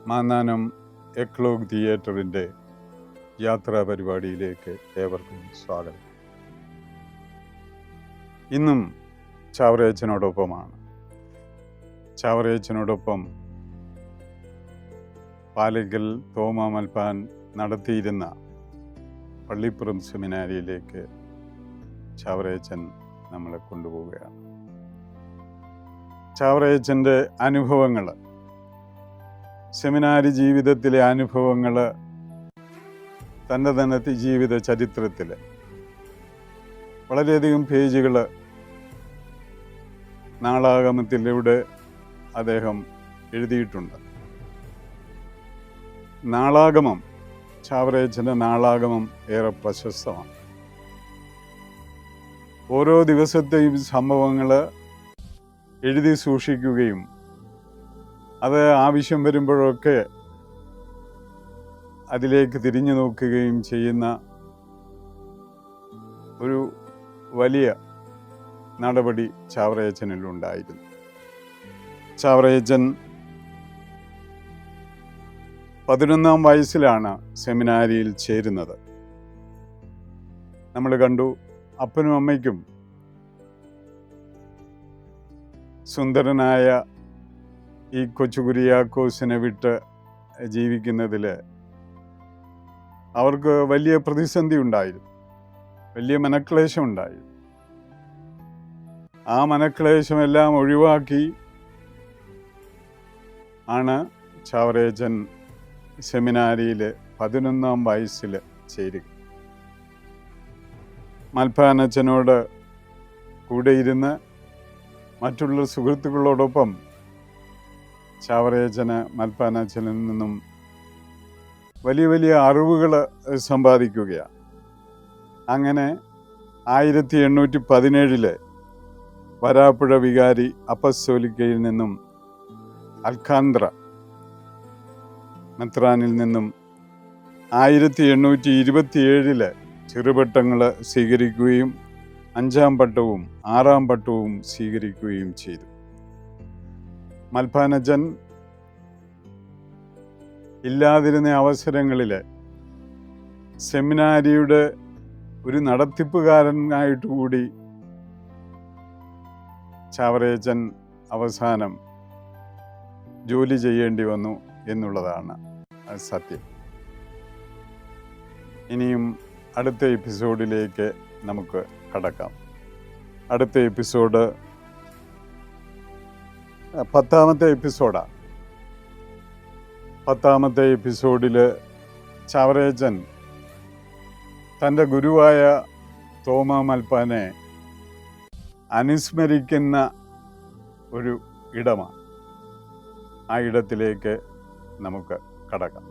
മാന്നാനം എക്ലോഗ് തിയേറ്ററിൻ്റെ യാത്രാ പരിപാടിയിലേക്ക് ഏവർക്കും സ്വാഗതം. ഇന്നും ചാവറയച്ചനോടൊപ്പമാണ്. ചാവറയച്ചനോടൊപ്പം പാലക്കൽ തോമാ മൽപ്പാൻ നടത്തിയിരുന്ന പള്ളിപ്പുറം സെമിനാരിയിലേക്ക് ചാവറയച്ചൻ നമ്മളെ കൊണ്ടുപോവുകയാണ്. ചാവറയച്ചൻ്റെ അനുഭവങ്ങൾ, സെമിനാരി ജീവിതത്തിലെ അനുഭവങ്ങൾ, തൻ്റെ തന്നെ ജീവിത ചരിത്രത്തിൽ വളരെയധികം പേജുകൾ നാളാഗമത്തിലൂടെ അദ്ദേഹം എഴുതിയിട്ടുണ്ട്. നാളാഗമം, ചാവറയച്ചൻ്റെ നാളാഗമം ഏറെ പ്രശസ്തമാണ്. ഓരോ ദിവസത്തെയും സംഭവങ്ങൾ എഴുതി സൂക്ഷിക്കുകയും അത് ആവശ്യം വരുമ്പോഴൊക്കെ അതിലേക്ക് തിരിഞ്ഞു നോക്കുകയും ചെയ്യുന്ന ഒരു വലിയ നടപടി ചാവറയച്ചനിലുണ്ടായിരുന്നു. ചാവറയച്ചൻ 11ാം വയസ്സിലാണ് സെമിനാരിയിൽ ചേരുന്നത്. നമ്മൾ കണ്ടു, അപ്പനും അമ്മയ്ക്കും സുന്ദരനായ ഈ കൊച്ചു കുര്യാക്കോസിനെ വിട്ട് ജീവിക്കുന്നതിൽ അവർക്ക് വലിയ പ്രതിസന്ധി ഉണ്ടായിരുന്നു, വലിയ മനക്ലേശം ഉണ്ടായിരുന്നു. ആ മനക്ലേശമെല്ലാം ഒഴിവാക്കി ആണ് ചാവറയച്ചൻ സെമിനാരിയിൽ 11ാം വയസ്സിൽ ചേരുക. മൽപ്പാനച്ചനോട് കൂടെ ഇരുന്ന് മറ്റുള്ള സുഹൃത്തുക്കളോടൊപ്പം ചാവറയച്ചന് മൽപ്പാനച്ചനിൽ നിന്നും വലിയ വലിയ അറിവുകൾ സമ്പാദിക്കുകയാണ്. അങ്ങനെ 1817 വരാപ്പുഴ വികാരി അപ്പസ്തോലിക്കയിൽ നിന്നും അൽക്കാന്ദ്ര മെത്രാനിൽ നിന്നും 1827 ചെറുപട്ടങ്ങൾ സ്വീകരിക്കുകയും 5ാം പട്ടവും 6ാം പട്ടവും സ്വീകരിക്കുകയും ചെയ്തു. മൽപ്പാനച്ചൻ ഇല്ലാതിരുന്ന അവസരങ്ങളിൽ സെമിനാരിയുടെ ഒരു നടത്തിപ്പുകാരനായിട്ട് കൂടി ചാവറയച്ചൻ അവസാനം ജോലി ചെയ്യേണ്ടി വന്നു എന്നുള്ളതാണ് സത്യം. ഇനിയും അടുത്ത എപ്പിസോഡിലേക്ക് നമുക്ക് കടക്കാം. അടുത്ത എപ്പിസോഡ് 10ാമത്തെ എപ്പിസോഡാണ്. 10ാമത്തെ എപ്പിസോഡിൽ ചാവറയച്ചൻ തൻ്റെ ഗുരുവായ തോമാ മൽപ്പാനെ അനുസ്മരിക്കുന്ന ഒരു ഇടമാണ്. ആ ഇടത്തിലേക്ക് നമുക്ക് കടക്കാം.